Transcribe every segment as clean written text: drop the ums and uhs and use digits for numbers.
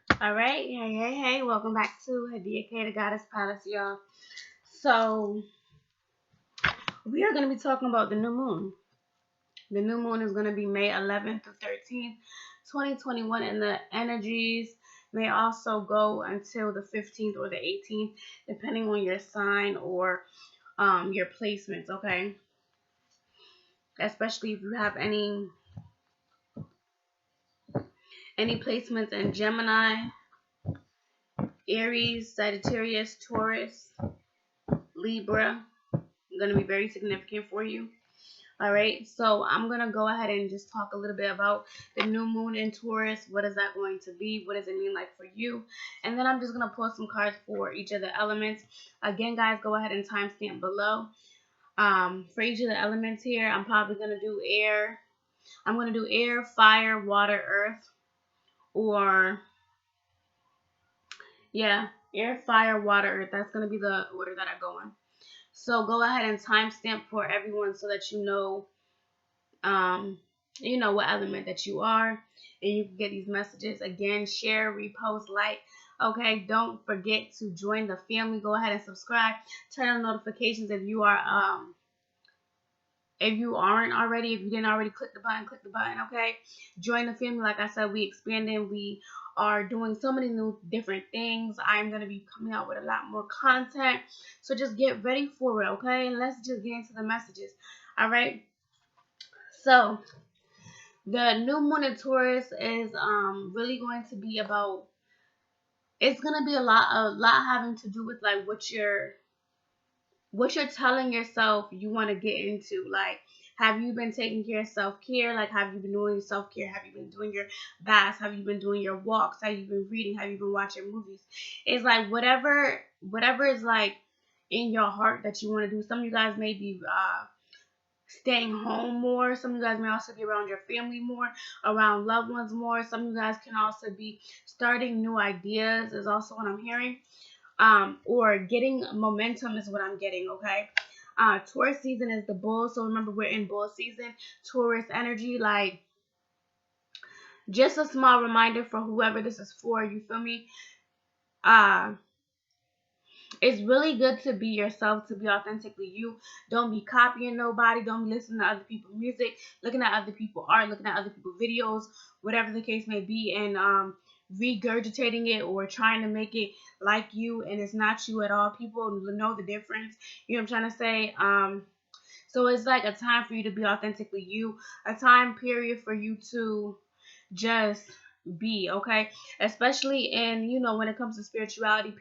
All right, hey, welcome back to Hadiya, the Goddess Palace, y'all. So, we are going to be talking about the new moon. The new moon is going to be May 11th to 13th, 2021, and the energies may also go until the 15th or the 18th, depending on your sign or your placements, okay? Especially if you have any placements in Gemini, Aries, Sagittarius, Taurus, Libra, going to be very significant for you. All right, so I'm going to go ahead and just talk a little bit about the new moon in Taurus. What is that going to be? What does it mean like for you? And then I'm just going to pull some cards for each of the elements. Again, guys, go ahead and timestamp below. For each of the elements here, I'm probably going to do air. I'm going to do air, fire, water, earth, or, yeah, air, fire, water, earth. That's going to be the order that I go in. So go ahead and timestamp for everyone so that um, you know what element that you are, and you can get these messages. Again, share, repost, like. Okay, don't forget to join the family. Go ahead and subscribe. Turn on notifications if you aren't already. If you didn't already, click the button. Okay, join the family. Like I said, we expanding. We are doing so many new different things. I'm going to be coming out with a lot more content, so just get ready for it. Okay, and let's just get into the messages. All right, so the new moon in Taurus is really going to be about. It's gonna be a lot having to do with like what you're telling yourself you want to get into. Like, have you been taking care of self-care? Like, have you been doing self-care? Have you been doing your baths? Have you been doing your walks? Have you been reading? Have you been watching movies? It's like whatever is like in your heart that you want to do. Some of you guys may be staying home more. Some of you guys may also be around your family more, around loved ones more. Some of you guys can also be starting new ideas, is also what I'm hearing. Or getting momentum is what I'm getting, okay? Taurus season is the bull, so remember we're in bull season. Taurus energy, like, just a small reminder for whoever this is for, you feel me? Uh, it's really good to be yourself, to be authentically you. Don't be copying nobody. Don't be listening to other people's music, looking at other people's art, looking at other people's videos, whatever the case may be, and regurgitating it or trying to make it like you, and it's not you at all. People know the difference. You know what I'm trying to say? So it's like a time for you to be authentically you, a time period for you to just be, okay? Especially in, when it comes to spirituality,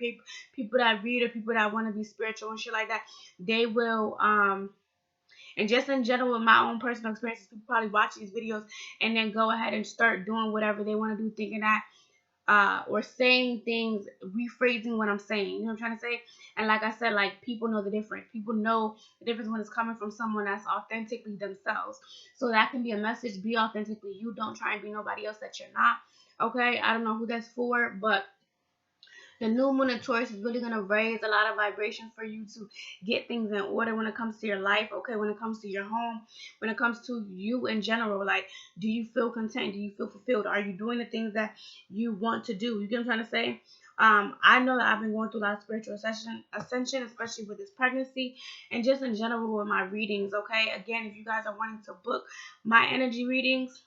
people that read or people that want to be spiritual and shit like that, they will and just in general, with my own personal experiences, people probably watch these videos and then go ahead and start doing whatever they want to do, thinking that or saying things, rephrasing what I'm saying. You know what I'm trying to say? And like I said, like, people know the difference. People know the difference when it's coming from someone that's authentically themselves. So that can be a message. Be authentically you. Don't try and be nobody else that you're not. Okay? I don't know who that's for, but the new moon in Taurus is really going to raise a lot of vibration for you to get things in order when it comes to your life, okay? When it comes to your home, when it comes to you in general. Like, do you feel content? Do you feel fulfilled? Are you doing the things that you want to do? You get what I'm trying to say? I know that I've been going through a lot of spiritual ascension, especially with this pregnancy and just in general with my readings, okay? Again, if you guys are wanting to book my energy readings,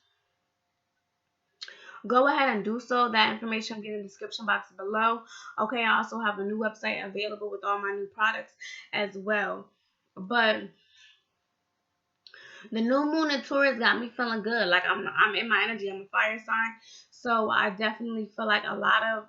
go ahead and do so. That information will be in the description box below. Okay, I also have a new website available with all my new products as well. But the new moon in Taurus got me feeling good. Like, I'm in my energy. I'm a fire sign, so I definitely feel like a lot of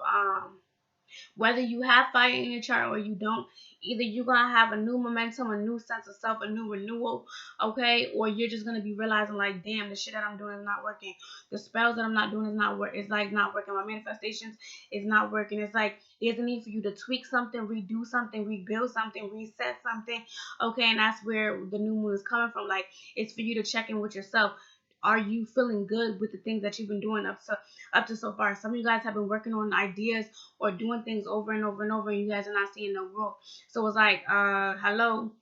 whether you have fire in your chart or you don't, either you're going to have a new momentum, a new sense of self, a new renewal, okay? Or you're just going to be realizing, like, damn, the shit that I'm doing is not working. The spells that I'm not doing is not it's like not working. My manifestations is not working. It's like there's a need for you to tweak something, redo something, rebuild something, reset something, okay? And that's where the new moon is coming from. Like, it's for you to check in with yourself. Are you feeling good with the things that you've been doing up to so far? Some of you guys have been working on ideas or doing things over and over and over, and you guys are not seeing no growth. So it's like, hello,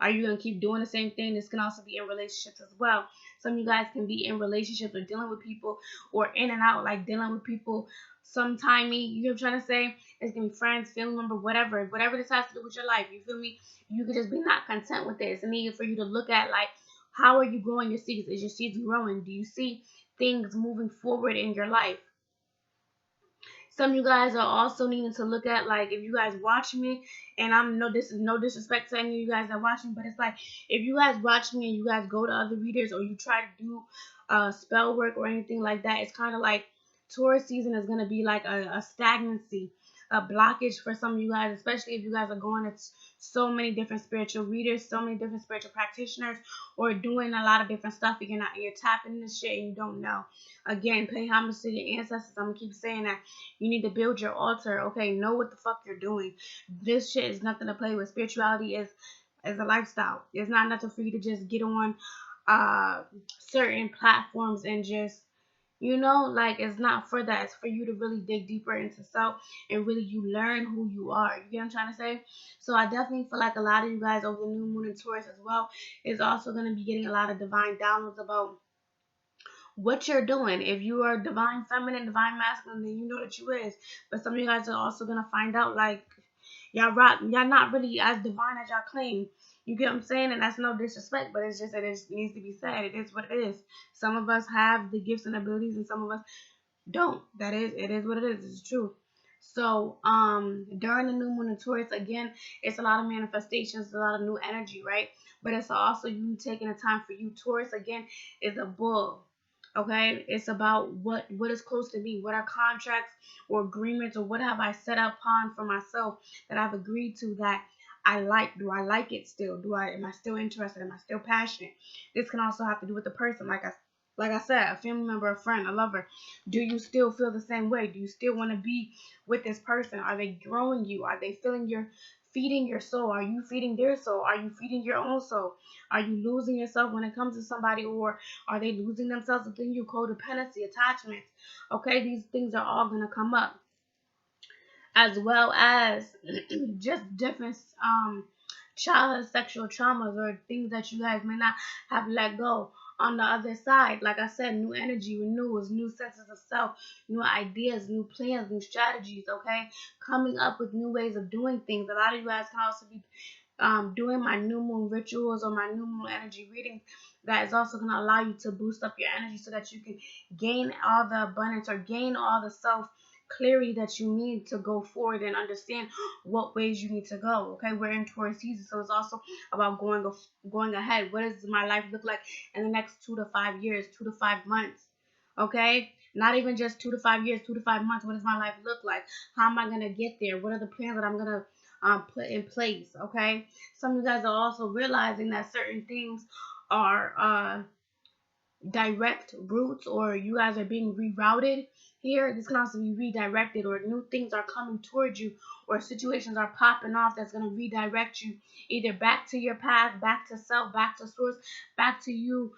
Are you gonna keep doing the same thing? This can also be in relationships as well. Some of you guys can be in relationships or dealing with people, or in and out, like dealing with people sometimey. You know what I'm trying to say? It's gonna be friends, family member, whatever this has to do with your life. You feel me? You could just be not content with it. It's needed for you to look at, like, how are you growing your seeds? Is your seeds growing? Do you see things moving forward in your life? Some of you guys are also needing to look at, like, if you guys watch me, and I'm no, this is no disrespect to any of you guys that watch me, but it's like, if you guys watch me and you guys go to other readers, or you try to do spell work or anything like that, it's kind of like Taurus season is going to be like a stagnancy, a blockage for some of you guys, especially if you guys are going to so many different spiritual readers, so many different spiritual practitioners, or doing a lot of different stuff. You're tapping into shit and you don't know. Again, pay homage to your ancestors. I'm gonna keep saying that. You need to build your altar. Okay, know what the fuck you're doing. This shit is nothing to play with. Spirituality is a lifestyle. It's not nothing for you to just get on certain platforms and just, like, it's not for that. It's for you to really dig deeper into self, and really you learn who you are. You get what I'm trying to say? So I definitely feel like a lot of you guys over the new moon in Taurus as well is also going to be getting a lot of divine downloads about what you're doing. If you are divine feminine, divine masculine, then you know that you is. But some of you guys are also gonna find out, like, y'all not really as divine as y'all claim. You get what I'm saying? And that's no disrespect, but it's just that it needs to be said. It is what it is. Some of us have the gifts and abilities, and some of us don't. It is what it is. It's true. So during the new moon in Taurus, again, it's a lot of manifestations, a lot of new energy, right? But it's also you taking the time for you. Taurus, again, is a bull. Okay, it's about what is close to me. What are contracts or agreements, or what have I set upon for myself that I've agreed to, that I like? Do I like it still? Am I still interested? Am I still passionate? This can also have to do with the person. Like I said, a family member, a friend, a lover. Do you still feel the same way? Do you still want to be with this person? Are they growing you? Are they feeding your soul? Are you feeding their soul? Are you feeding your own soul? Are you losing yourself when it comes to somebody, or are they losing themselves within you? Codependency, attachments. Okay, these things are all gonna come up, as well as just different childhood sexual traumas, or things that you guys may not have let go. On the other side, like I said, new energy, renewals, new senses of self, new ideas, new plans, new strategies. Okay, coming up with new ways of doing things. A lot of you guys can also be doing my new moon rituals or my new moon energy readings. That is also going to allow you to boost up your energy, so that you can gain all the abundance, or gain all the self clarity that you need to go forward and understand what ways you need to go. Okay, we're in Taurus season, so it's also about going ahead. What does my life look like in the next 2 to 5 years, 2 to 5 months? Okay, not even just 2 to 5 years, 2 to 5 months. What does my life look like? How am I gonna get there? What are the plans that I'm gonna put in place? Okay, some of you guys are also realizing that certain things are direct routes, or you guys are being rerouted here. This can also be redirected, or new things are coming towards you, or situations are popping off that's going to redirect you either back to your path, back to self, back to source, back to you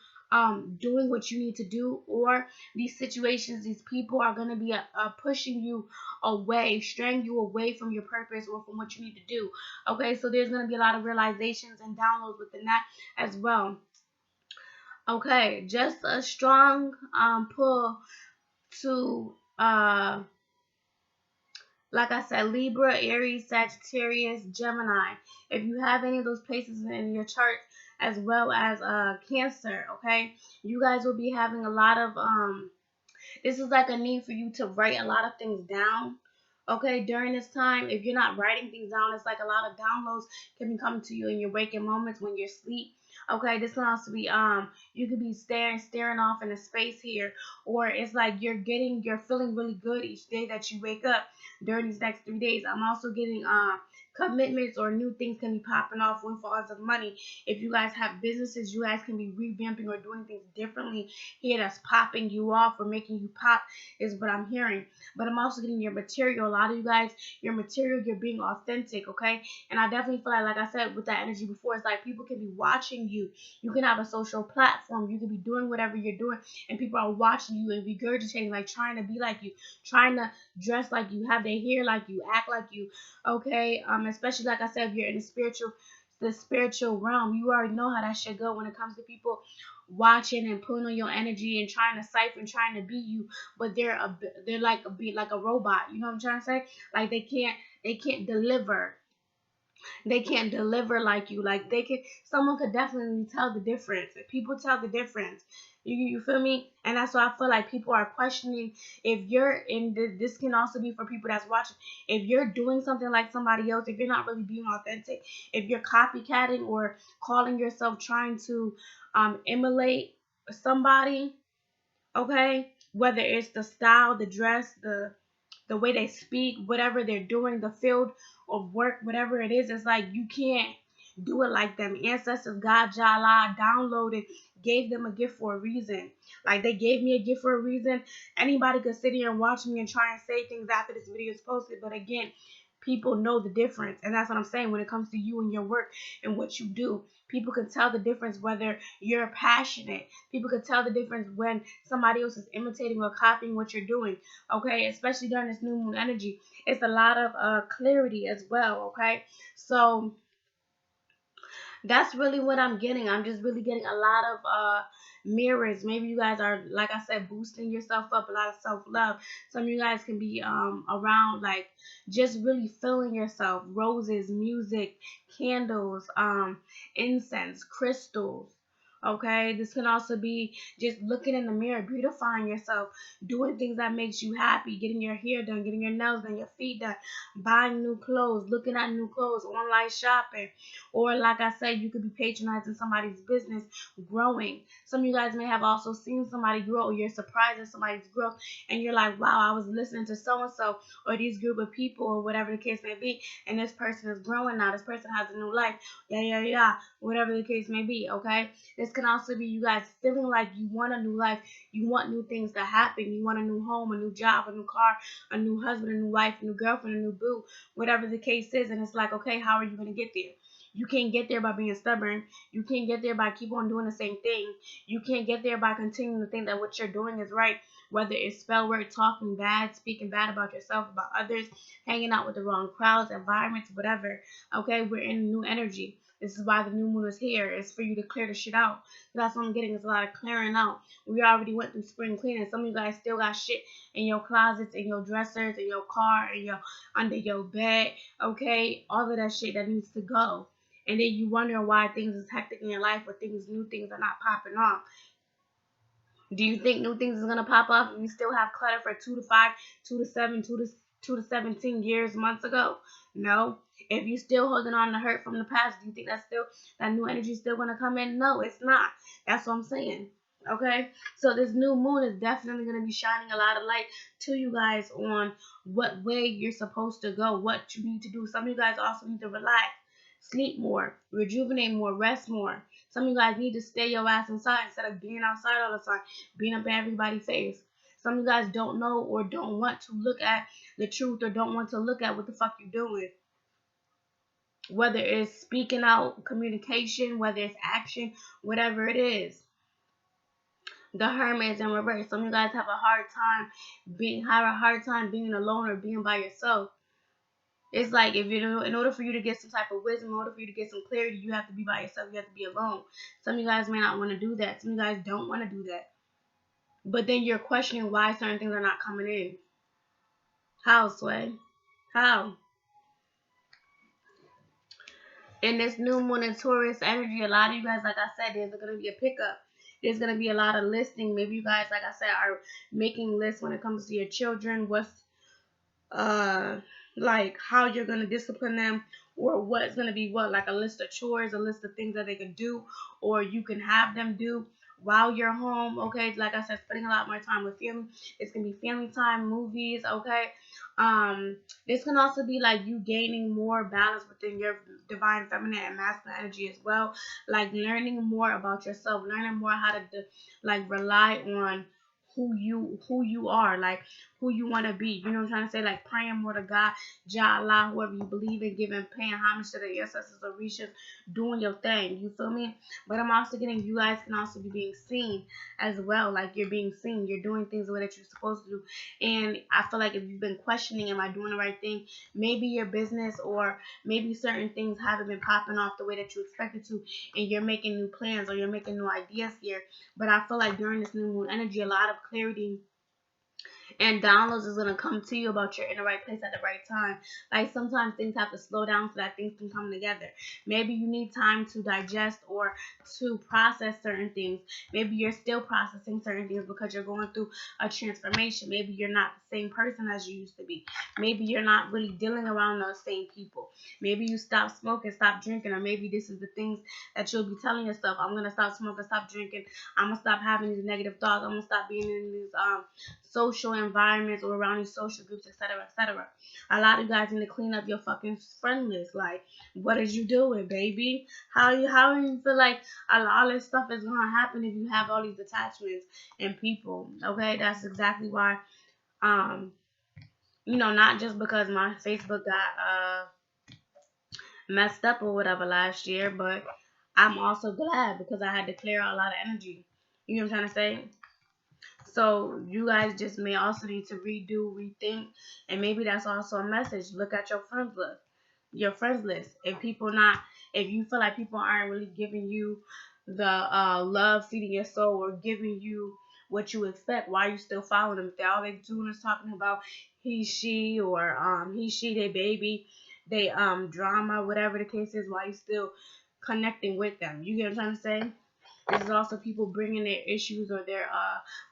doing what you need to do. Or these situations, these people are going to be pushing you away, straying you away from your purpose or from what you need to do. Okay, so there's going to be a lot of realizations and downloads within that as well. Okay, just a strong pull to like I said, Libra, Aries, Sagittarius, Gemini. If you have any of those places in your chart, as well as Cancer, okay, you guys will be having a lot of this is like a need for you to write a lot of things down. Okay, during this time, if you're not writing things down, it's like a lot of downloads can be coming to you in your waking moments when you're asleep. Okay, this can also be you could be staring off in a space here, or it's like you're feeling really good each day that you wake up during these next 3 days. I'm also getting commitments, or new things can be popping off, windfalls of money. If you guys have businesses, you guys can be revamping or doing things differently here, that's popping you off or making you pop, is what I'm hearing. But I'm also getting your material. A lot of you guys, your material, you're being authentic, okay? And I definitely feel like I said with that energy before, it's like people can be watching you. You can have a social platform. You can be doing whatever you're doing, and people are watching you and regurgitating, like trying to be like you, trying to dress like you, have their hair like you, act like you, okay? Especially like I said, if you're in a spiritual the spiritual realm. You already know how that should go when it comes to people watching and pulling on your energy and trying to siphon, trying to be you, but they're like a robot. You know what I'm trying to say? Like they can't deliver. They can't deliver like you. Like they can. Someone could definitely tell the difference. People tell the difference. You feel me? And that's why I feel like people are questioning if you're in this can also be for people that's watching. If you're doing something like somebody else, if you're not really being authentic, if you're copycatting or calling yourself trying to emulate somebody, okay? Whether it's the style, the dress, the way they speak, whatever they're doing, the field of work, whatever it is, it's like you can't do it like them. Ancestors, God, Jala, downloaded, gave them a gift for a reason. Like they gave me a gift for a reason. Anybody could sit here and watch me and try and say things after this video is posted, but again, people know the difference, and that's what I'm saying when it comes to you and your work and what you do. People can tell the difference whether you're passionate. People can tell the difference when somebody else is imitating or copying what you're doing. Okay, especially during this new moon energy, it's a lot of clarity as well. Okay, so that's really what I'm getting. I'm just really getting a lot of mirrors. Maybe you guys are, like I said, boosting yourself up, a lot of self-love. Some of you guys can be around like just really feeling yourself. Roses, music, candles, incense, crystals. Okay, this can also be just looking in the mirror, beautifying yourself, doing things that makes you happy, getting your hair done, getting your nails done, your feet done, buying new clothes, looking at new clothes, online shopping, or like I said, you could be patronizing somebody's business, growing. Some of you guys may have also seen somebody grow, or you're surprised at somebody's growth, and you're like, wow, I was listening to so and so, or these group of people, or whatever the case may be, and this person is growing now. This person has a new life, whatever the case may be. Okay, this can also be you guys feeling like you want a new life, you want new things to happen, you want a new home, a new job, a new car, a new husband, a new wife, a new girlfriend, a new boo, whatever the case is, and it's like, okay, how are you going to get there? You can't get there by being stubborn. You can't get there by keep on doing the same thing. You can't get there by continuing to think that what you're doing is right. Whether it's spell work, talking bad, speaking bad about yourself, about others, hanging out with the wrong crowds, environments, whatever. Okay, we're in new energy. This is why the new moon is here. It's for you to clear the shit out. That's what I'm getting. Is a lot of clearing out. We already went through spring cleaning. Some of you guys still got shit in your closets, in your dressers, in your car, in your under your bed. Okay, all of that shit that needs to go. And then you wonder why things is hectic in your life, or new things are not popping off. Do you think new things is gonna pop off if you still have clutter for 2 to 5, 2 to 7, 2 to 17 years, months ago? No. If you still holding on to hurt from the past, do you think that new energy is still gonna come in? No, it's not. That's what I'm saying. Okay, so this new moon is definitely going to be shining a lot of light to you guys on what way you're supposed to go, what you need to do. Some of you guys also need to relax, sleep more, rejuvenate more, rest more. Some of you guys need to stay your ass inside instead of being outside all the time, being up in everybody's face. Some of you guys don't know or don't want to look at the truth, or don't want to look at what the fuck you're doing. Whether it's speaking out, communication, whether it's action, whatever it is. The Hermit is in reverse. Some of you guys have a hard time being alone or being by yourself. It's like if you in order for you to get some type of wisdom, in order for you to get some clarity, you have to be by yourself. You have to be alone. Some of you guys may not want to do that. Some of you guys don't want to do that. But then you're questioning why certain things are not coming in. How, Sway? How? In this new moon and Taurus energy, a lot of you guys, like I said, there's going to be a pickup. There's going to be a lot of listing. Maybe you guys, like I said, are making lists when it comes to your children. What's like how you're going to discipline them, or what's going to be what, like a list of chores, a list of things that they can do, or you can have them do while you're home. Okay, like I said, spending a lot more time with family. It's going to be family time, movies. Okay, this can also be like you gaining more balance within your divine feminine and masculine energy as well, like learning more about yourself, learning more how to like rely on who you are, like who you want to be. You know what I'm trying to say? Like praying more to God, Jah, Allah, whoever you believe in, giving, paying homage to the ancestors of Rishas, doing your thing. You feel me? But I'm also getting you guys can also be being seen as well. Like you're being seen. You're doing things the way that you're supposed to do. And I feel like if you've been questioning, am I doing the right thing? Maybe your business or maybe certain things haven't been popping off the way that you expected to, and you're making new plans or you're making new ideas here. But I feel like during this new moon energy, a lot of clarity and downloads is gonna come to you about you're in the right place at the right time. Like sometimes things have to slow down so that things can come together. Maybe you need time to digest or to process certain things. Maybe you're still processing certain things because you're going through a transformation. Maybe you're not the same person as you used to be. Maybe you're not really dealing around those same people. Maybe you stop smoking, stop drinking, or maybe this is the things that you'll be telling yourself. I'm gonna stop smoking, stop drinking. I'm gonna stop having these negative thoughts. I'm gonna stop being in these social environments or around these social groups, etc., etc. A lot of you guys need to clean up your fucking friend list. Like, what is you doing, baby? How do you feel like all this stuff is gonna happen if you have all these attachments and people? Okay, that's exactly why. Not just because my Facebook got messed up or whatever last year, but I'm also glad because I had to clear out a lot of energy. You know what I'm trying to say? So you guys just may also need to redo, rethink, and maybe that's also a message. Look at your friends list. Your friends list. If you feel like people aren't really giving you the love, feeding your soul, or giving you what you expect, why are you still following them? If they're always doing is talking about he, she, or he, she, they baby, they drama, whatever the case is, why you still connecting with them? You get what I'm trying to say? This is also people bringing their issues or their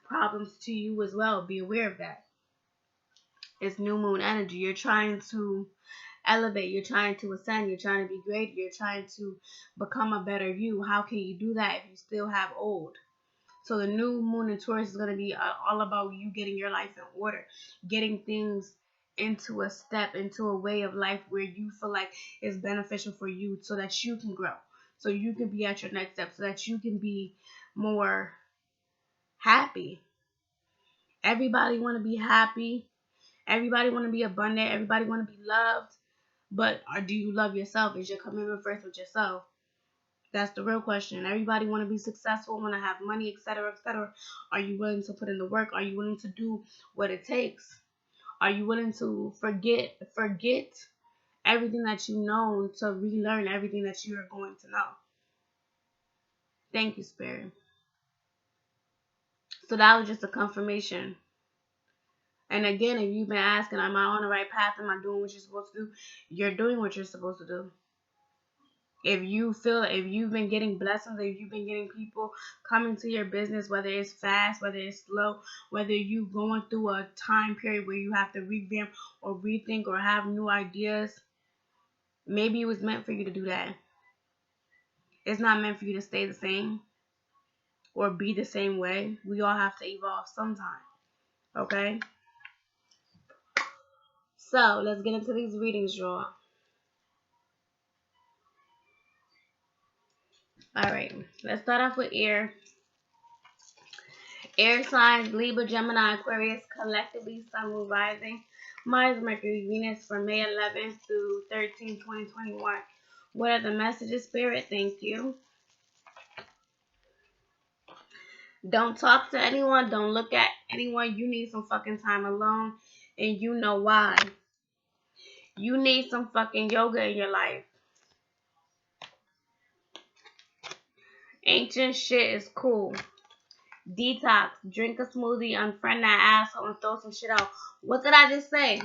problems to you as well. Be aware of that. It's new moon energy. You're trying to elevate. You're trying to ascend. You're trying to be great. You're trying to become a better you. How can you do that if you still have old? So the new moon in Taurus is going to be all about you getting your life in order, getting things into a step, into a way of life where you feel like it's beneficial for you so that you can grow, so you can be at your next step, so that you can be more happy. Everybody want to be happy. Everybody want to be abundant. Everybody want to be loved. But do you love yourself? Is your commitment first with yourself? That's the real question. Everybody want to be successful, want to have money, etc., etc. Are you willing to put in the work? Are you willing to do what it takes? Are you willing to forget everything that you know to relearn everything that you are going to know? Thank you, Spirit. So that was just a confirmation. And again, if you've been asking, am I on the right path? Am I doing what you're supposed to do? You're doing what you're supposed to do. If you've been getting blessings, if you've been getting people coming to your business, whether it's fast, whether it's slow, whether you going through a time period where you have to revamp or rethink or have new ideas, maybe it was meant for you to do that. It's not meant for you to stay the same or be the same way. We all have to evolve sometime. Okay? So let's get into these readings, y'all. Alright, let's start off with air. Air signs, Libra, Gemini, Aquarius, collectively, Sun, Moon, Rising, Mars, Mercury, Venus from May 11th through 13th, 2021. What are the messages, Spirit? Thank you. Don't talk to anyone. Don't look at anyone. You need some fucking time alone. And you know why. You need some fucking yoga in your life. Ancient shit is cool. Detox. Drink a smoothie. Unfriend that asshole and throw some shit out. What did I just say?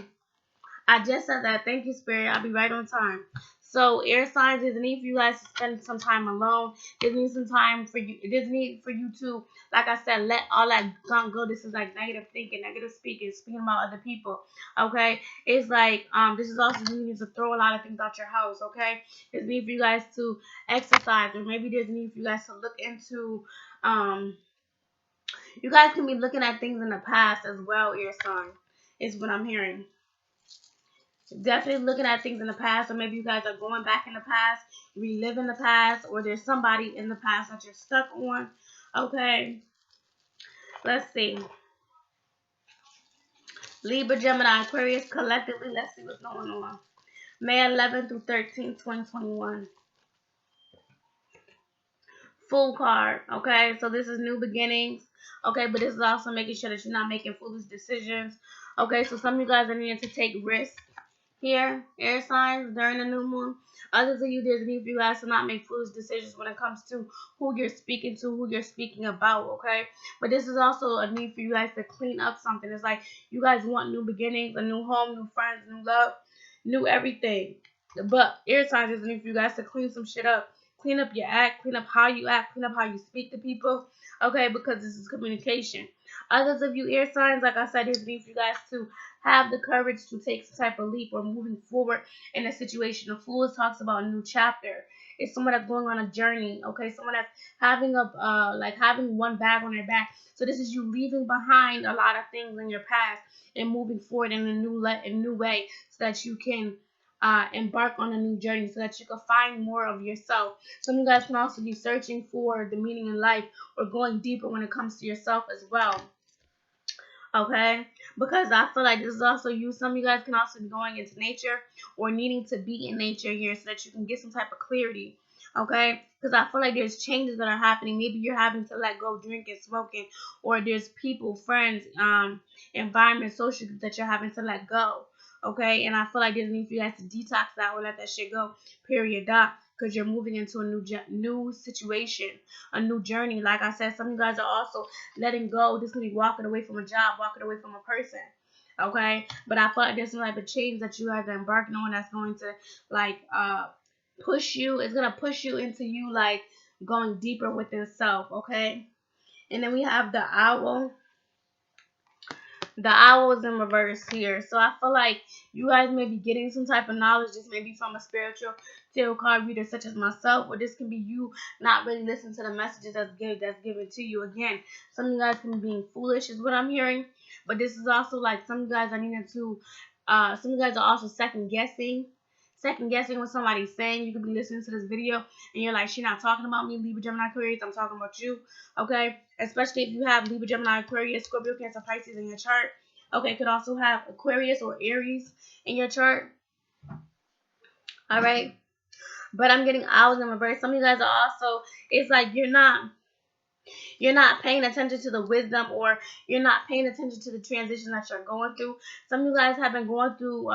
I just said that. Thank you, Spirit. I'll be right on time. So, air signs, there's a need for you guys to spend some time alone. There's need some time for you. There's need for you to, like I said, let all that gunk go. This is like negative thinking, negative speaking about other people. Okay? It's like, this is also you need to throw a lot of things out your house. Okay? There's need for you guys to exercise, or maybe there's need for you guys to look into, you guys can be looking at things in the past as well, air sign, is what I'm hearing. Definitely looking at things in the past, or maybe you guys are going back in the past, reliving the past, or there's somebody in the past that you're stuck on. Okay, let's see. Libra, Gemini, Aquarius, collectively, let's see what's going on. May 11th through 13th, 2021. Full card, okay? So this is new beginnings, okay? But this is also making sure that you're not making foolish decisions, okay? So some of you guys are needing to take risks here, air signs, during the new moon. Others of you, there's a need for you guys to not make foolish decisions when it comes to who you're speaking to, who you're speaking about, okay? But this is also a need for you guys to clean up something. It's like you guys want new beginnings, a new home, new friends, new love, new everything. But air signs is a need for you guys to clean some shit up. Clean up your act, clean up how you act, clean up how you speak to people, okay? Because this is communication. Others of you air signs, like I said, there's a need for you guys to have the courage to take some type of leap or moving forward in a situation. The Fool talks about a new chapter. It's someone that's going on a journey, okay? Someone that's having having one bag on their back. So this is you leaving behind a lot of things in your past and moving forward in a new way, so that you can embark on a new journey, so that you can find more of yourself. Some of you guys can also be searching for the meaning in life or going deeper when it comes to yourself as well. Okay, because I feel like this is also you. Some of you guys can also be going into nature or needing to be in nature here, so that you can get some type of clarity. Okay, because I feel like there's changes that are happening. Maybe you're having to let go of drinking, smoking, or there's people, friends, environment, social groups that you're having to let go. Okay, and I feel like there's a need for you guys to detox that or let that shit go. Period. Dot. Because you're moving into a new situation, a new journey. Like I said, some of you guys are also letting go. This can be walking away from a job, walking away from a person. Okay, but I feel like there's some type of change that you guys are embarking on that's going to push you. It's gonna push you into you going deeper within self. Okay, and then we have the owl. The owl is in reverse here. So I feel like you guys may be getting some type of knowledge. This may be from a spiritual tarot card reader such as myself, or this can be you not really listening to the messages that's given to you. Again, some of you guys can be being foolish is what I'm hearing. But this is also like some of you guys are needing to some of you guys are also second guessing what somebody's saying. You could be listening to this video and you're like, she's not talking about me, Libra, Gemini, Aquarius, I'm talking about you. Okay, especially if you have Libra, Gemini, Aquarius, Scorpio, Cancer, Pisces in your chart. Okay, could also have Aquarius or Aries in your chart. All right, but I'm getting owls in reverse. Some of you guys are also, it's like you're not paying attention to the wisdom, or you're not paying attention to the transition that you're going through. Some of you guys have been going through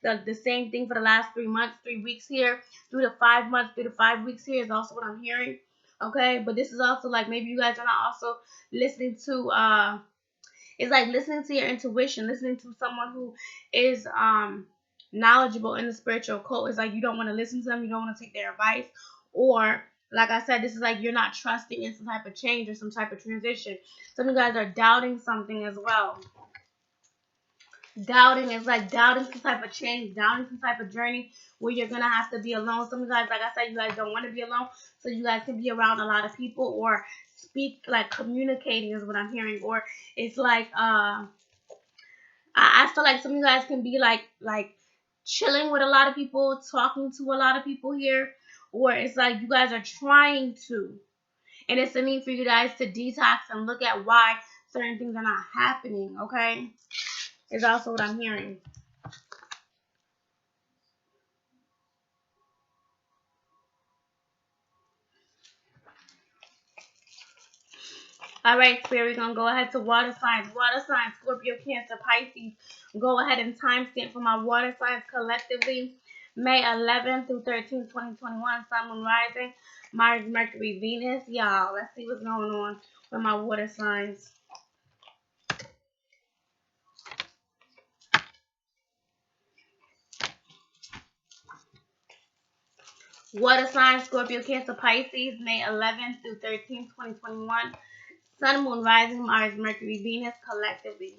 the same thing for the last 3 months, 3 weeks here, 3 to 5 months, 3 to 5 weeks here is also what I'm hearing. Okay, but this is also like maybe you guys are not also listening to it's like listening to your intuition, listening to someone who is knowledgeable in the spiritual occult. It's like you don't want to listen to them, you don't want to take their advice, or like I said, this is like you're not trusting in some type of change or some type of transition. Some of you guys are doubting something as well. Doubting is like doubting some type of change, doubting some type of journey where you're going to have to be alone. Some of you guys, like I said, you guys don't want to be alone, so you guys can be around a lot of people or speak, like communicating is what I'm hearing. Or it's like, I feel like some of you guys can be like chilling with a lot of people, talking to a lot of people here. Or it's like you guys are trying to. And it's a need for you guys to detox and look at why certain things are not happening, okay? Is also what I'm hearing. All right, Spirit, we're going to go ahead to water signs. Water signs, Scorpio, Cancer, Pisces. Go ahead and timestamp for my water signs collectively. May 11th through 13th, 2021. Sun, Moon, Rising. Mars, Mercury, Venus. Y'all, let's see what's going on with my water signs. Water signs, Scorpio, Cancer, Pisces. May 11th through 13th, 2021. Sun, Moon, Rising, Mars, Mercury, Venus, collectively.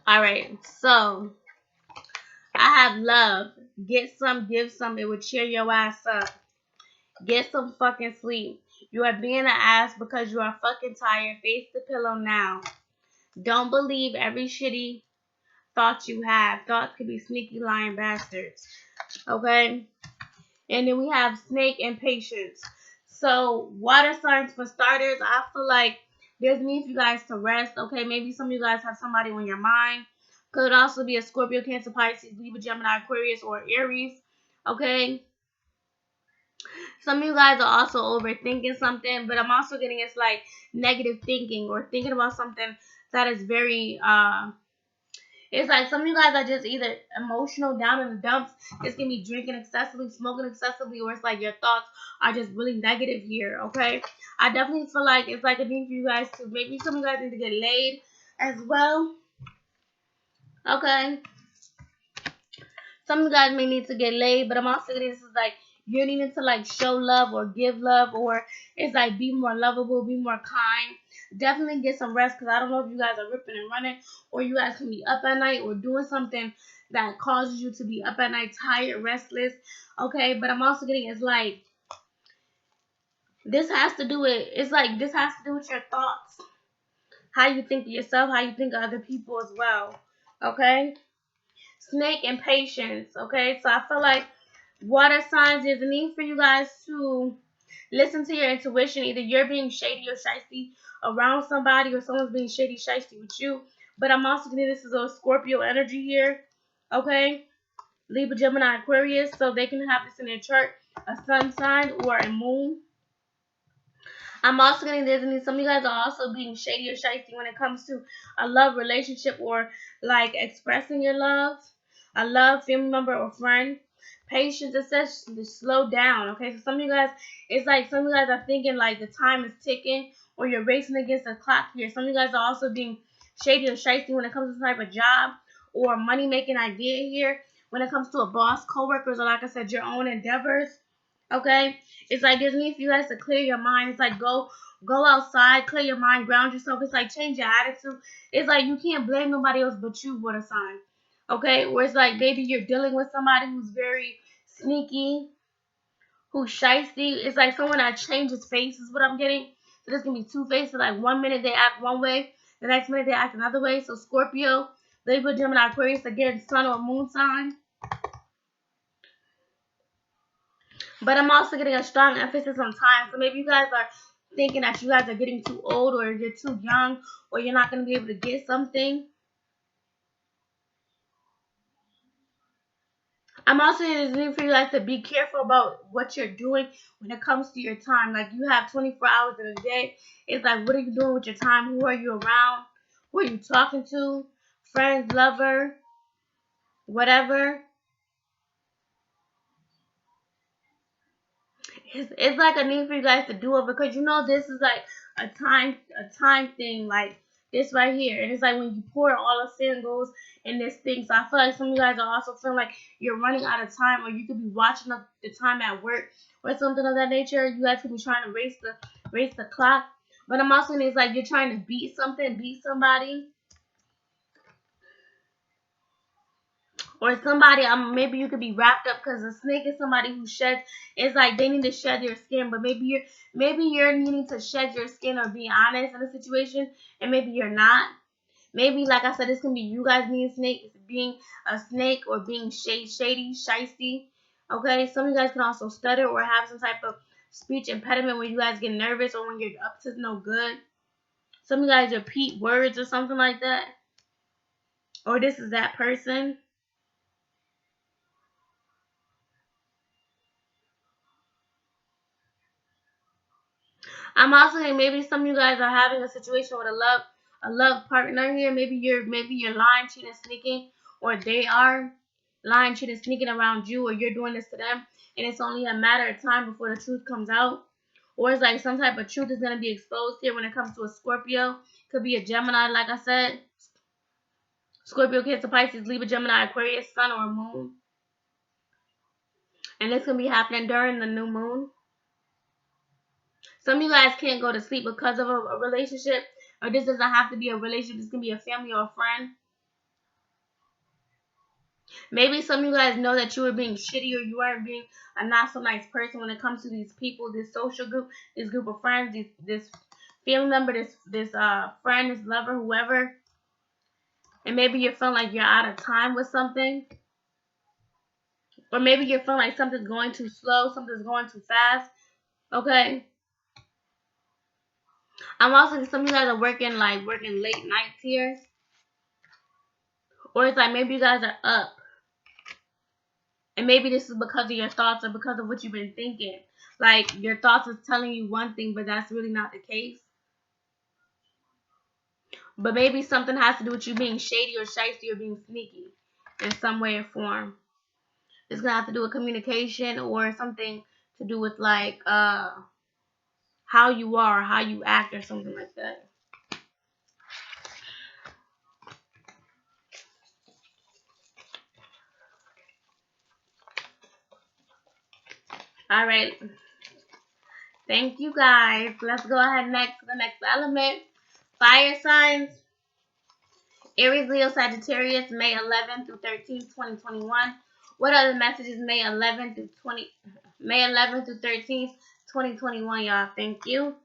Alright, so I have love. Get some, give some. It will cheer your ass up. Get some fucking sleep. You are being an ass because you are fucking tired. Face the pillow now. Don't believe every shitty thought you have. Thoughts could be sneaky, lying bastards. Okay? And then we have snake and patience. So water signs, for starters, I feel like there's need for you guys to rest. Okay, maybe some of you guys have somebody on your mind. Could also be a Scorpio, Cancer, Pisces, Libra, Gemini, Aquarius, or Aries. Okay, some of you guys are also overthinking something, but I'm also getting it's like negative thinking or thinking about something that is very it's like some of you guys are just either emotional, down in the dumps. It's gonna be drinking excessively, smoking excessively, or it's like your thoughts are just really negative here. Okay, I definitely feel like it's like a need for you guys to, maybe some of you guys need to get laid as well. Okay, some of you guys may need to get laid, but I'm also getting this is like you're needing to like show love or give love, or it's like be more lovable, be more kind. Definitely get some rest, because I don't know if you guys are ripping and running, or you guys can be up at night or doing something that causes you to be up at night, tired, restless. Okay, but I'm also getting it's like this has to do with, it's like this has to do with your thoughts, how you think of yourself, how you think of other people as well. Okay, snake and patience. Okay, so I feel like water signs, there's a need for you guys to listen to your intuition. Either you're being shady or shysty around somebody, or someone's being shady, shysty with you. But I'm also getting this is a Scorpio energy here. Okay, Libra, Gemini, Aquarius, so they can have this in their chart, a sun sign or a moon. I'm also getting this, and some of you guys are also being shady or shifty when it comes to a love relationship, or like expressing your love, a love family member or friend. Patience, it says to slow down. Okay, so some of you guys, it's like some of you guys are thinking like the time is ticking, or you're racing against the clock here. Some of you guys are also being shady or shifty when it comes to some type of job or money making idea here. When it comes to a boss, coworkers, or like I said, your own endeavors. Okay, it's like there's need for you guys to clear your mind. It's like go outside, clear your mind, ground yourself. It's like change your attitude. It's like you can't blame nobody else but you for the sign. Okay, where it's like maybe you're dealing with somebody who's very sneaky, who's shysty. It's like someone that changes faces. What I'm getting. So there's gonna be two faces. Like 1 minute they act one way, the next minute they act another way. So Scorpio, Libra, Gemini, Aquarius, again, sun or moon sign. But I'm also getting a strong emphasis on time. So maybe you guys are thinking that you guys are getting too old, or you're too young, or you're not going to be able to get something. I'm also need for you guys to be careful about what you're doing when it comes to your time. Like you have 24 hours in a day. It's like, what are you doing with your time? Who are you around? Who are you talking to? Friends, lover, whatever. It's like a need for you guys to do it, because you know this is like a time thing, like this right here. And it's like when you pour all the singles in this thing. So I feel like some of you guys are also feeling like you're running out of time, or you could be watching the time at work or something of that nature. You guys could be trying to race the clock. But I'm also, it's like you're trying to beat something, beat somebody. Or somebody, maybe you could be wrapped up, because a snake is somebody who sheds. It's like they need to shed their skin, but maybe you're needing to shed your skin or be honest in a situation, and maybe you're not. Maybe, like I said, this can be you guys being a snake, or being shady, shysty. Okay, some of you guys can also stutter or have some type of speech impediment when you guys get nervous, or when you're up to no good. Some of you guys repeat words or something like that, or this is that person. I'm also saying maybe some of you guys are having a situation with a love partner here. Maybe you're lying, cheating, sneaking, or they are lying, cheating, sneaking around you, or you're doing this to them, and it's only a matter of time before the truth comes out. Or it's like some type of truth is gonna be exposed here when it comes to a Scorpio. Could be a Gemini, like I said. Scorpio, Cancer, Pisces, Libra, Gemini, Aquarius, Sun, or Moon. And this can be happening during the new moon. Some of you guys can't go to sleep because of a relationship, or this doesn't have to be a relationship. This can be a family or a friend. Maybe some of you guys know that you were being shitty, or you weren't being a not so nice person when it comes to these people, this social group, this group of friends, this family member, this friend, this lover, whoever. And maybe you're feeling like you're out of time with something, or maybe you're feeling like something's going too slow, something's going too fast. Okay. I'm also, some of you guys are working late nights here. Or it's like maybe you guys are up. And maybe this is because of your thoughts or because of what you've been thinking. Like, your thoughts is telling you one thing, but that's really not the case. But maybe something has to do with you being shady or shysty or being sneaky in some way or form. It's going to have to do with communication or something to do with, like, how you are or how you act or something like that. All right. Thank you, guys. Let's go ahead next to the next element. Fire signs. Aries, Leo, Sagittarius, May 11th through 13th, 2021. What are the messages May 11th through 13th, 2021, y'all? Thank you.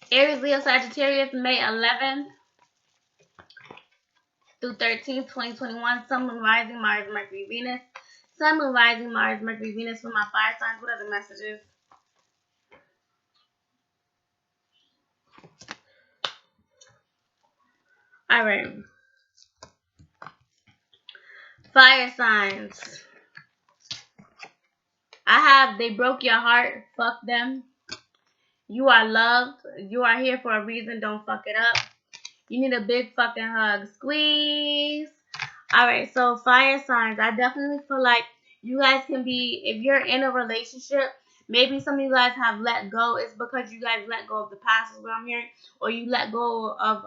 Aries, Leo, Sagittarius, May 11th through 13th, 2021. Sun, Moon, Rising, Mars, Mercury, Venus. Sun, Moon, Rising, Mars, Mercury, Venus for my fire signs. What are the messages? All right. Fire signs. They broke your heart. Fuck them. You are loved. You are here for a reason. Don't fuck it up. You need a big fucking hug. Squeeze. Alright, so fire signs. I definitely feel like you guys can be, if you're in a relationship, maybe some of you guys have let go. It's because you guys let go of the past is what I'm hearing. Or you let go of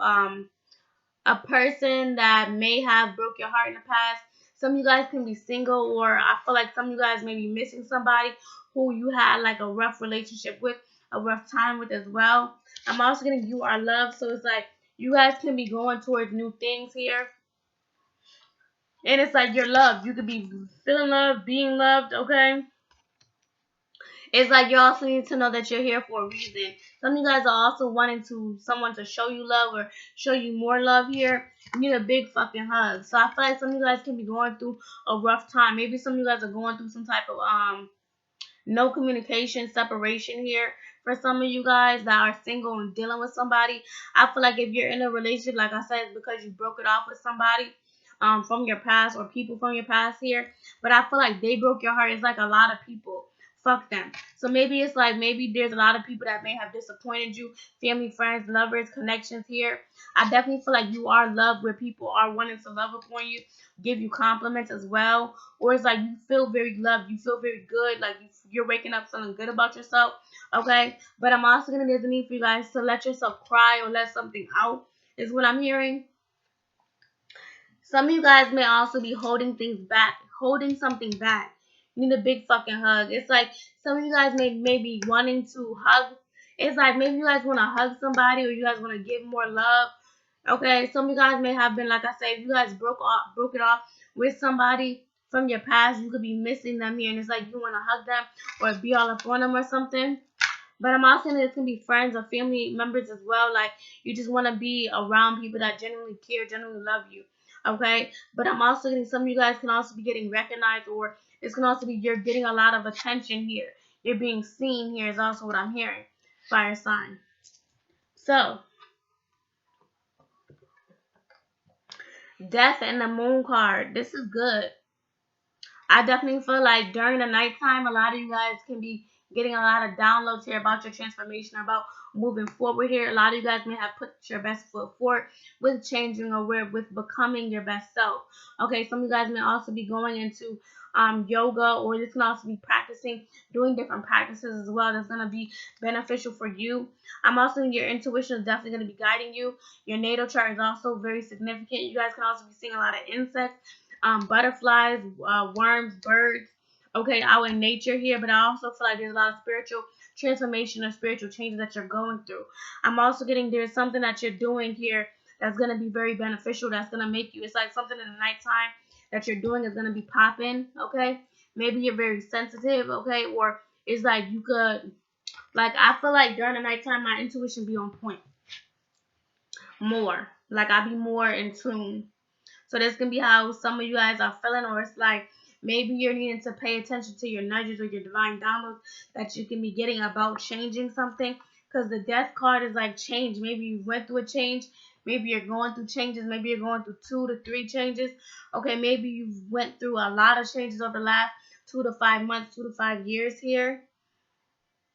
a person that may have broke your heart in the past. Some of you guys can be single, or I feel like some of you guys may be missing somebody who you had like a rough relationship with, a rough time with as well. I'm also getting you are loved, so it's like you guys can be going towards new things here. And it's like you're loved. You could be feeling loved, being loved, okay? It's like you also need to know that you're here for a reason. Some of you guys are also wanting someone to show you love or show you more love here. You need a big fucking hug. So I feel like some of you guys can be going through a rough time. Maybe some of you guys are going through some type of no communication, separation here. For some of you guys that are single and dealing with somebody, I feel like if you're in a relationship, like I said, it's because you broke it off with somebody from your past or people from your past here. But I feel like they broke your heart. It's like a lot of people. Fuck them. So maybe it's like maybe there's a lot of people that may have disappointed you, family, friends, lovers, connections here. I definitely feel like you are loved where people are wanting to love upon you, give you compliments as well. Or it's like you feel very loved, you feel very good, like you're waking up feeling good about yourself, okay? But I'm also going to there's a need for you guys to let yourself cry or let something out, is what I'm hearing. Some of you guys may also be holding things back, holding something back. You need a big fucking hug. It's like some of you guys may be wanting to hug. It's like maybe you guys want to hug somebody or you guys want to give more love. Okay, some of you guys may have been, like I said, if you guys broke it off with somebody from your past, you could be missing them here, and it's like you want to hug them or be all up on them or something. But I'm also saying it's going to be friends or family members as well. Like, you just want to be around people that genuinely care, genuinely love you. Okay? But I'm also getting some of you guys can also be getting recognized, or it's can also be you're getting a lot of attention here. You're being seen here is also what I'm hearing. Fire sign. So, Death and the Moon card. This is good. I definitely feel like during the nighttime, a lot of you guys can be getting a lot of downloads here about your transformation, about moving forward here. A lot of you guys may have put your best foot forward with changing or with becoming your best self. Okay, some of you guys may also be going into yoga, or this can also be practicing, doing different practices as well. That's going to be beneficial for you. I'm also your intuition is definitely going to be guiding you. Your natal chart is also very significant. You guys can also be seeing a lot of insects, butterflies, worms, birds, okay, out in nature here. But I also feel like there's a lot of spiritual transformation or spiritual changes that you're going through. I'm also getting there's something that you're doing here that's going to be very beneficial, that's going to make you, it's like something in the nighttime that you're doing is going to be popping, okay? Maybe you're very sensitive, okay? Or it's like you could Like, I feel like during the nighttime, my intuition be on point more. Like, I be more in tune. So this can be how some of you guys are feeling, or it's like maybe you're needing to pay attention to your nudges or your divine downloads that you can be getting about changing something. Because the death card is like change. Maybe you went through a change. Maybe you're going through changes. Maybe you're going through 2 to 3 changes. Okay, maybe you went through a lot of changes over the last 2 to 5 months, 2 to 5 years here.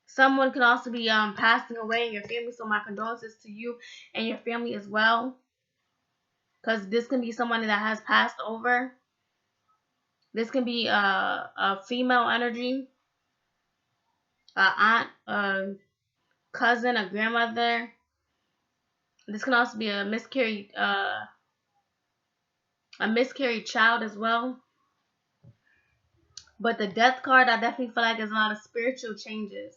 Someone could also be passing away in your family, so my condolences to you and your family as well. Because this can be someone that has passed over. This can be a female energy, a aunt, a cousin, a grandmother. This can also be a miscarried child as well. But the death card, I definitely feel like there's a lot of spiritual changes.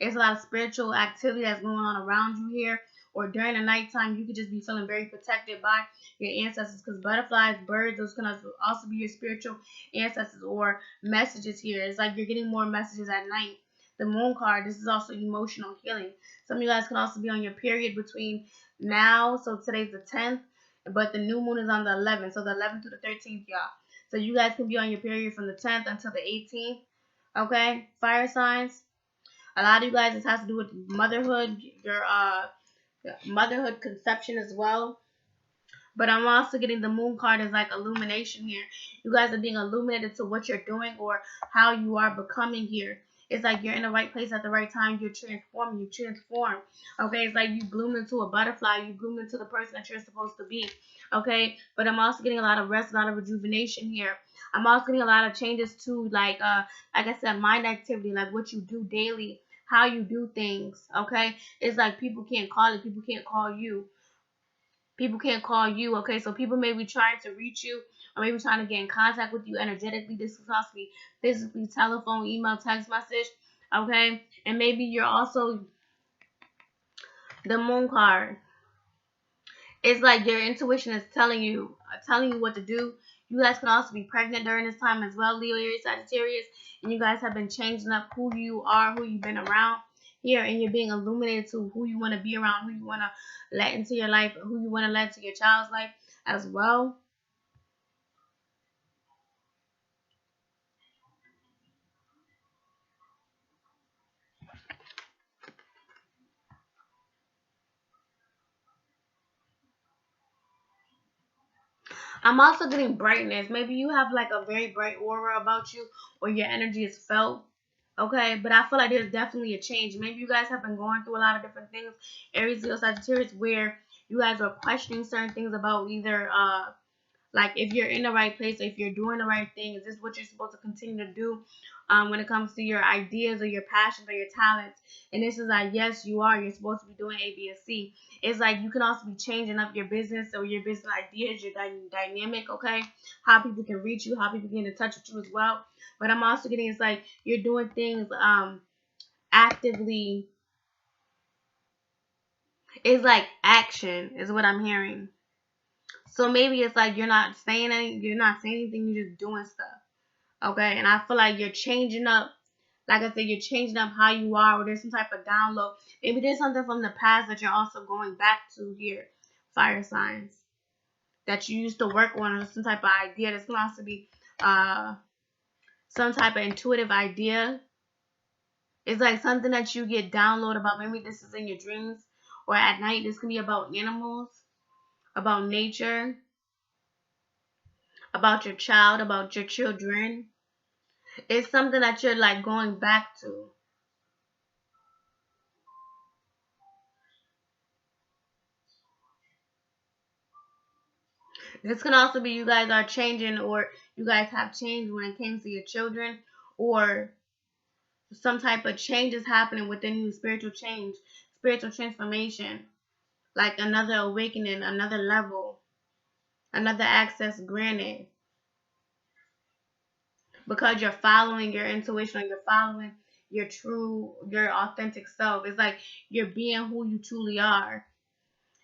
There's a lot of spiritual activity that's going on around you here. Or during the nighttime, you could just be feeling very protected by your ancestors. Because butterflies, birds, those can also be your spiritual ancestors or messages here. It's like you're getting more messages at night. The moon card, this is also emotional healing. Some of you guys can also be on your period between now, so today's the 10th, but the new moon is on the 11th. So the 11th to the 13th, y'all. So you guys can be on your period from the 10th until the 18th. Okay? Fire signs. A lot of you guys, this has to do with motherhood, your motherhood conception as well. But I'm also getting the moon card as like illumination here. You guys are being illuminated to what you're doing or how you are becoming here. It's like you're in the right place at the right time. You're transforming. You transform. Okay, it's like you bloom into a butterfly. You bloom into the person that you're supposed to be. Okay, but I'm also getting a lot of rest, a lot of rejuvenation here. I'm also getting a lot of changes to like I said, mind activity, like what you do daily, how you do things. Okay, it's like people can't call it. People can't call you. People can't call you, okay? So people may be trying to reach you or maybe trying to get in contact with you energetically. This could also be physically, telephone, email, text message, okay? And maybe you're also the moon card. It's like your intuition is telling you what to do. You guys can also be pregnant during this time as well, Leo, Aries, Sagittarius. And you guys have been changing up who you are, who you've been around here, and you're being illuminated to who you want to be around, who you want to let into your life, who you want to let into your child's life as well. I'm also getting brightness. Maybe you have like a very bright aura about you or your energy is felt. Okay, but I feel like there's definitely a change. Maybe you guys have been going through a lot of different things, Aries, Leo, Sagittarius, where you guys are questioning certain things about either like if you're in the right place, if you're doing the right thing, is this what you're supposed to continue to do when it comes to your ideas or your passions or your talents? And this is like, yes, you are. You're supposed to be doing A, B, and C. It's like you can also be changing up your business or your business ideas, your dynamic, okay? How people can reach you, how people get in touch with you as well. But I'm also getting it's like you're doing things actively. It's like action is what I'm hearing. So maybe it's like you're not saying anything, you're just doing stuff. Okay, and I feel like you're changing up. Like I said, you're changing up how you are, or there's some type of download. Maybe there's something from the past that you're also going back to here. Fire signs that you used to work on, or some type of idea. This can also be some type of intuitive idea. It's like something that you get download about. Maybe this is in your dreams or at night. This can be about animals, about nature, about your child, about your children. It's something that you're like going back to. This can also be you guys are changing or you guys have changed when it came to your children or some type of change is happening within you, spiritual change, spiritual transformation, like another awakening, another level, another access granted because you're following your intuition or you're following your authentic self. It's like you're being who you truly are.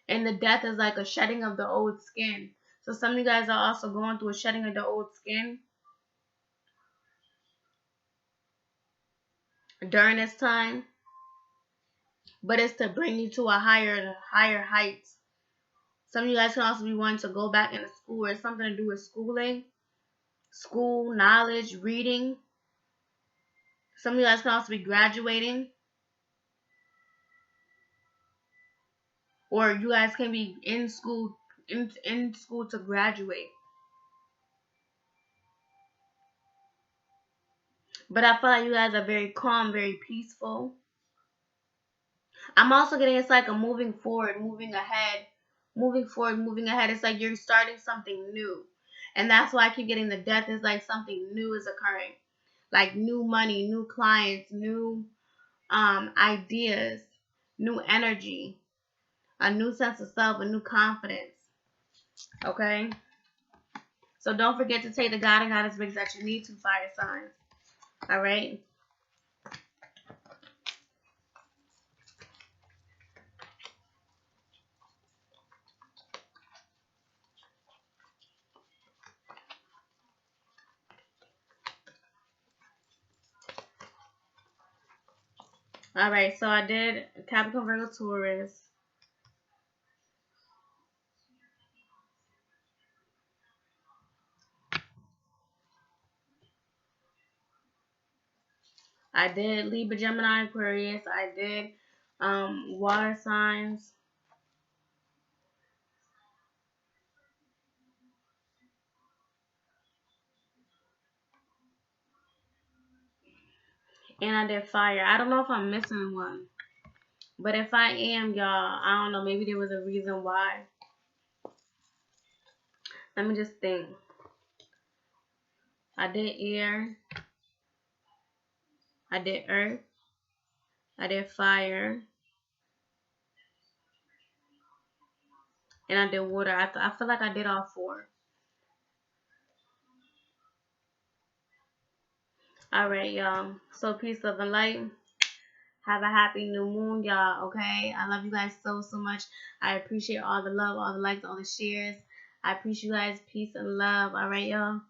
And the death is like a shedding of the old skin. So some of you guys are also going through a shedding of the old skin during this time. but it's to bring you to a higher heights. Some of you guys can also be wanting to go back into school or something to do with schooling, school, knowledge, reading. Some of you guys can also be graduating, or you guys can be in school, in school to graduate. But I feel like you guys are very calm, very peaceful. I'm also getting it's like a moving forward, moving ahead, moving forward, moving ahead. It's like you're starting something new. And that's why I keep getting the death is like something new is occurring. Like new money, new clients, new ideas, new energy, a new sense of self, a new confidence. Okay? So don't forget to take the God and Goddess breaks that you need to, fire signs. Alright? Alright, so I did Capricorn, Virgo, Taurus. I did Libra, Gemini, Aquarius. I did water signs. And I did fire. I don't know if I'm missing one. But if I am, y'all, I don't know. Maybe there was a reason why. Let me just think. I did air. I did earth. I did fire. And I did water. I feel like I did all four. Alright, y'all. So peace, love, and light. Have a happy new moon, y'all, okay? I love you guys so, so much. I appreciate all the love, all the likes, all the shares. I appreciate you guys. Peace and love. Alright, y'all.